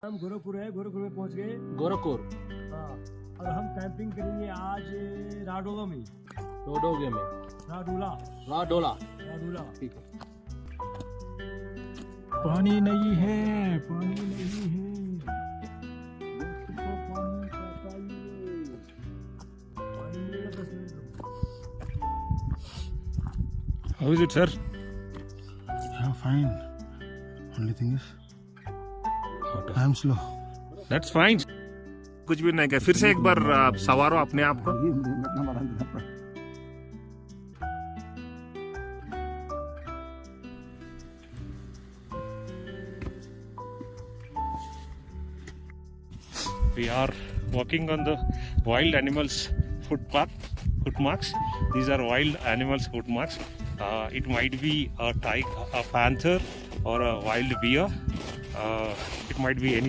हम गोरखपुर है, गोरखपुर में पहुंच गए। गोरखपुर हाँ, और हम कैंपिंग करेंगे आज राडोला में। रोडोगे में राडोला राडोला राडोला। ठीक है। पानी नहीं है, पानी नहीं है। दोस्तों को पानी का चाहिए। पानी मिलेगा 10 मिनट में। How is it, sir? Yeah, fine. Only thing is, I am slow. That's fine. कुछ भी नहीं किया। फिर से एक बार आप सवारो अपने आप को। We are walking on the wild animals footmarks. These are wild animals footmarks. It might be a tiger, a panther, or a wild bear. It might be any